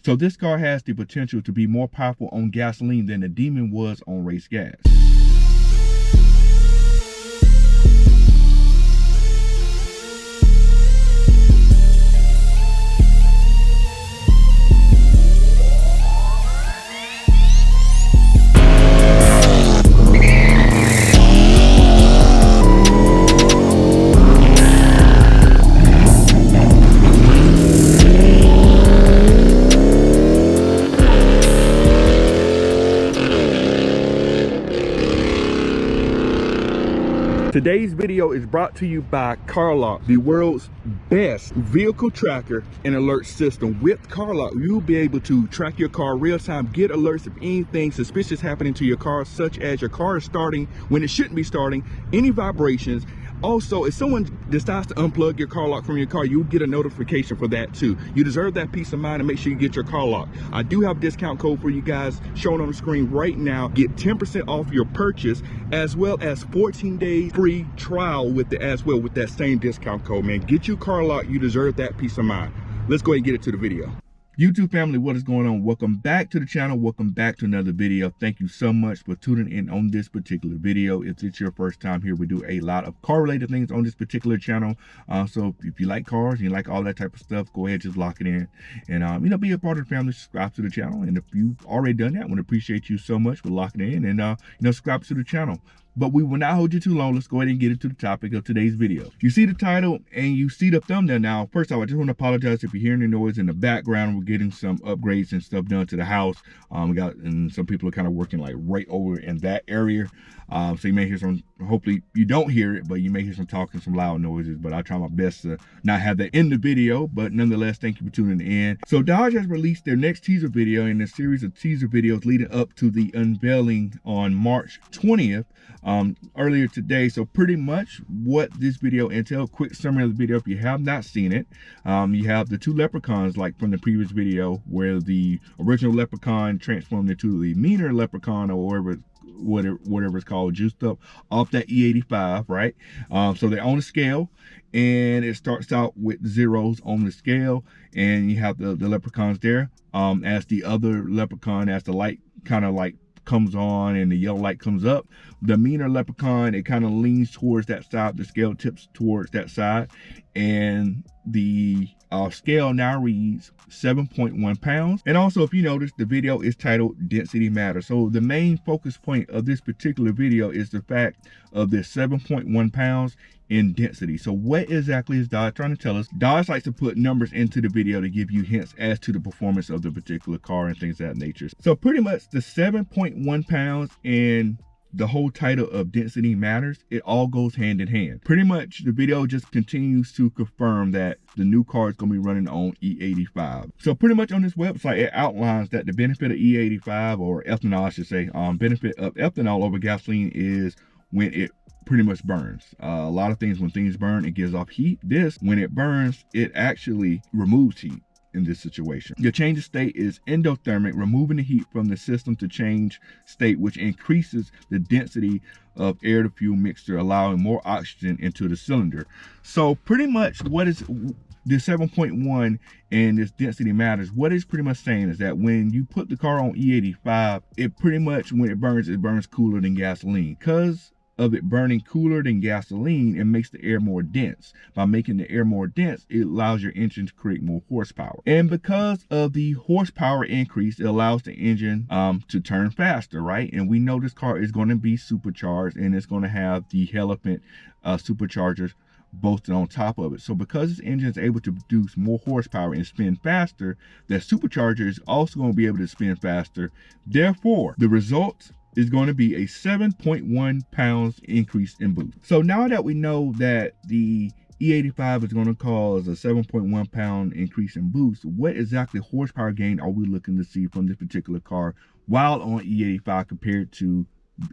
So this car has the potential to be more powerful on gasoline than the Demon was on race gas. Today's video is brought to you by CarLock, the world's best vehicle tracker and alert system. With CarLock, you'll be able to track your car real time, get alerts of anything suspicious happening to your car, such as your car is starting when it shouldn't be starting, any vibrations. Also, if someone decides to unplug your car lock from your car, you'll get a notification for that too. You deserve that peace of mind, and make sure you get your car lock. I do have a discount code for you guys shown on the screen right now. Get 10% off your purchase, as well as 14 days free trial with it as well with that same discount code, man. Get your car lock. You deserve that peace of mind. Let's go ahead and get it to the video. YouTube family, what is going on? Welcome back to the channel. Welcome back to another video. Thank you so much for tuning in on this particular video. If it's your first time here, we do a lot of car related things on this particular channel. So if you like cars and you like all that type of stuff, go ahead, just lock it in and be a part of the family. Subscribe to the channel, and if you've already done that, I want to appreciate you so much for locking in and subscribe to the channel. But we will not hold you too long. Let's go ahead and get into the topic of today's video. You see the title and you see the thumbnail now. First off, I just want to apologize if you're hearing the noise in the background. We're getting some upgrades and stuff done to the house. And some people are kind of working like right over in that area. So you may hear some, hopefully you don't hear it, but you may hear some talking, some loud noises, but I try my best to not have that in the video. But nonetheless, thank you for tuning in. So Dodge has released their next teaser video in a series of teaser videos leading up to the unveiling on March 20th. Earlier today. So pretty much what this video entails, quick summary of the video if you have not seen it. You have the two leprechauns like from the previous video, where the original leprechaun transformed into the meaner leprechaun, or whatever it's called, juiced up off that E-85, right? So they're on a scale, and it starts out with zeros on the scale, and you have the leprechauns there. As the other leprechaun, as the light kind of like comes on and the yellow light comes up, the meaner leprechaun, it kind of leans towards that side, the scale tips towards that side, and the scale now reads 7.1 pounds. And also, if you notice, the video is titled Density Matters. So the main focus point of this particular video is the fact of this 7.1 pounds in density. So what exactly is Dodge trying to tell us? Dodge likes to put numbers into the video to give you hints as to the performance of the particular car and things of that nature. So pretty much the 7.1 pounds and the whole title of Density Matters, it all goes hand in hand. Pretty much the video just continues to confirm that the new car is going to be running on E-85. So pretty much on this website, it outlines that the benefit of E-85, or ethanol I should say, benefit of ethanol over gasoline is when it pretty much burns. A lot of things, when things burn, it gives off heat. This, when it burns, it actually removes heat. In this situation, your change of state is endothermic, removing the heat from the system to change state, which increases the density of air to fuel mixture, allowing more oxygen into the cylinder. So pretty much what is the 7.1 and this density matters, what it's pretty much saying is that when you put the car on E-85, it pretty much, when it burns cooler than gasoline. Because of it burning cooler than gasoline, it makes the air more dense. By making the air more dense, it allows your engine to create more horsepower. And because of the horsepower increase, it allows the engine to turn faster, right? And we know this car is going to be supercharged, and it's going to have the Elephant superchargers bolted on top of it. So because this engine is able to produce more horsepower and spin faster, that supercharger is also going to be able to spin faster. Therefore, the result is going to be a 7.1 pounds increase in boost. So now that we know that the E-85 is going to cause a 7.1 pound increase in boost, what exactly horsepower gain are we looking to see from this particular car while on E-85 compared to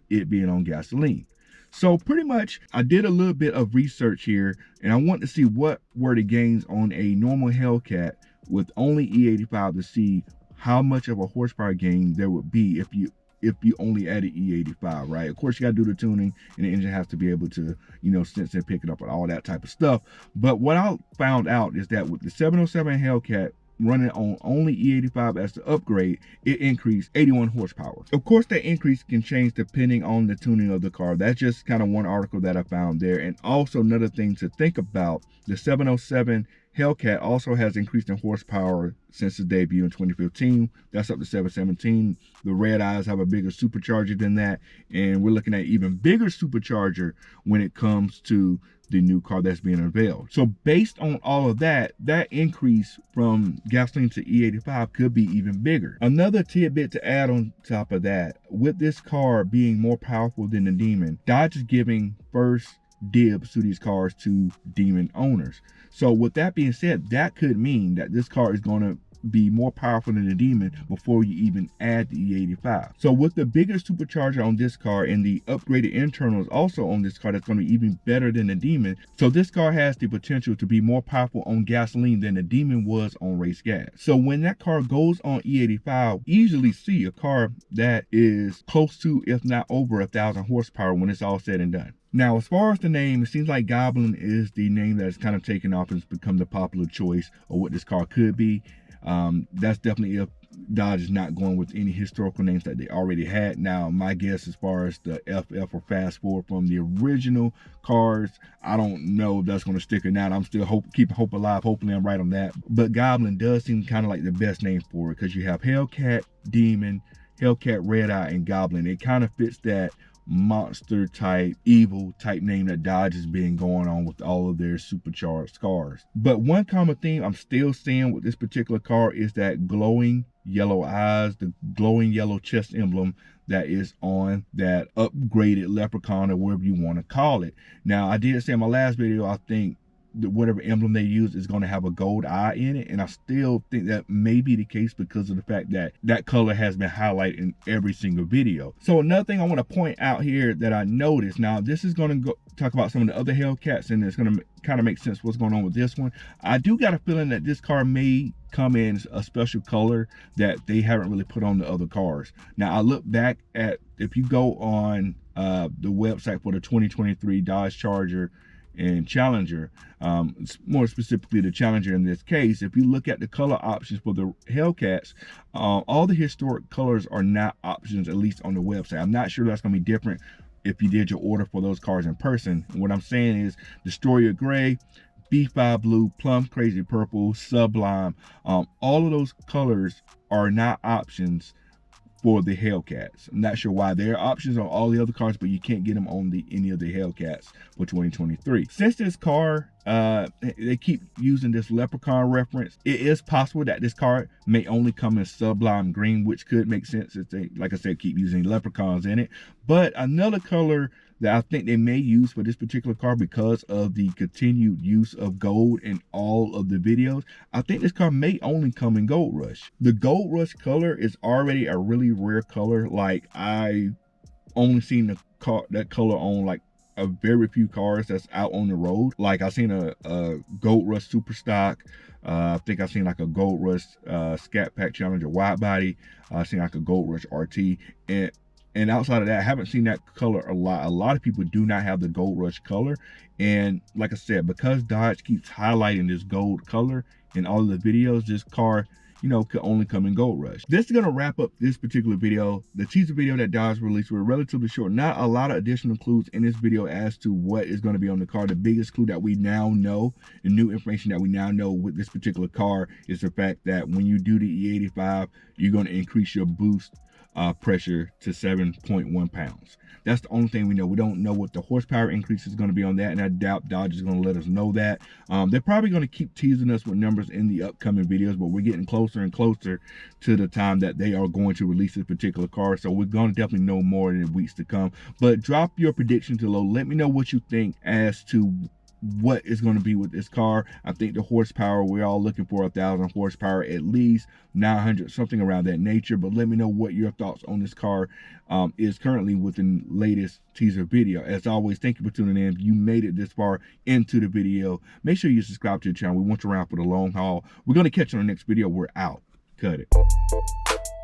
it being on gasoline? So pretty much I did a little bit of research here, and I want to see what were the gains on a normal Hellcat with only E-85 to see how much of a horsepower gain there would be if you only added E-85, right? Of course, you got to do the tuning, and the engine has to be able to, sense and pick it up and all that type of stuff. But what I found out is that with the 707 Hellcat running on only E85 as the upgrade, it increased 81 horsepower. Of course, that increase can change depending on the tuning of the car. That's just kind of one article that I found there. And also another thing to think about, the 707 Hellcat also has increased in horsepower since its debut in 2015. That's up to 717. The Red Eyes have a bigger supercharger than that, and we're looking at even bigger supercharger when it comes to the new car that's being unveiled. So based on all of that, that increase from gasoline to E85 could be even bigger. Another tidbit to add on top of that, with this car being more powerful than the Demon, Dodge is giving first dibs to these cars to Demon owners. So with that being said, that could mean that this car is going to be more powerful than the Demon before you even add the E85. So with the bigger supercharger on this car and the upgraded internals also on this car, that's going to be even better than the Demon. So this car has the potential to be more powerful on gasoline than the Demon was on race gas. So when that car goes on E85, easily see a car that is close to, if not over 1,000 horsepower when it's all said and done. Now, as far as the name, it seems like Goblin is the name that has kind of taken off and has become the popular choice of what this car could be. That's definitely if Dodge is not going with any historical names that they already had. Now, my guess as far as the FF or Fast Forward from the original cars, I don't know if that's going to stick or not. I'm still keeping hope alive. Hopefully I'm right on that. But Goblin does seem kind of like the best name for it, because you have Hellcat, Demon, Hellcat, Red Eye, and Goblin. It kind of fits that monster type, evil type name that Dodge has been going on with all of their supercharged cars. But one common theme I'm still seeing with this particular car is that glowing yellow eyes, the glowing yellow chest emblem that is on that upgraded Leprechaun, or whatever you want to call it. Now, I did say in my last video, I think whatever emblem they use is going to have a gold eye in it, and I still think that may be the case because of the fact that that color has been highlighted in every single video. So another thing I want to point out here that I noticed, now this is going to talk about some of the other Hellcats, and it's going to kind of make sense what's going on with this one. I do got a feeling that this car may come in a special color that they haven't really put on the other cars. Now, I look back at, if you go on the website for the 2023 Dodge Charger and Challenger, more specifically the Challenger in this case, if you look at the color options for the Hellcats, all the historic colors are not options, at least on the website. I'm not sure that's going to be different if you did your order for those cars in person. What I'm saying is Destroyer Gray, B5 Blue, Plum Crazy Purple, Sublime, all of those colors are not options for the Hellcats. I'm not sure why. There are options on all the other cars, but you can't get them on any of the Hellcats for 2023. Since this car, they keep using this Leprechaun reference, it is possible that this car may only come in Sublime Green, which could make sense if they, like I said, keep using leprechauns in it. But another color that I think they may use for this particular car, because of the continued use of gold in all of the videos, I think this car may only come in Gold Rush. The Gold Rush color is already a really rare color. Like, I only seen that color on like a very few cars that's out on the road. Like, I've seen a Gold Rush Super Stock. I think I've seen like a Gold Rush Scat Pack Challenger wide body. I've seen like a Gold Rush RT, and outside of that, I haven't seen that color a lot. A lot of people do not have the Gold Rush color. And like I said, because Dodge keeps highlighting this gold color in all of the videos, this car, you know, could only come in Gold Rush. This is going to wrap up this particular video. The teaser video that Dodge released were relatively short. Not a lot of additional clues in this video as to what is going to be on the car. The biggest clue that we now know, and new information that we now know with this particular car, is the fact that when you do the E85, you're going to increase your boost pressure to 7.1 pounds. That's the only thing we know. We don't know what the horsepower increase is going to be on that, and I doubt Dodge is going to let us know that. They're probably going to keep teasing us with numbers in the upcoming videos, but we're getting closer and closer to the time that they are going to release this particular car, so we're going to definitely know more in the weeks to come. But drop your predictions below. Let me know what you think as to what is going to be with this car. I think the horsepower, we're all looking for 1,000 horsepower, at least 900, something around that nature. But let me know what your thoughts on this car is currently with the latest teaser video. As always, thank you for tuning in. If you made it this far into the video, make sure you subscribe to the channel. We want you around for the long haul. We're going to catch you on the next video. We're out. Cut it.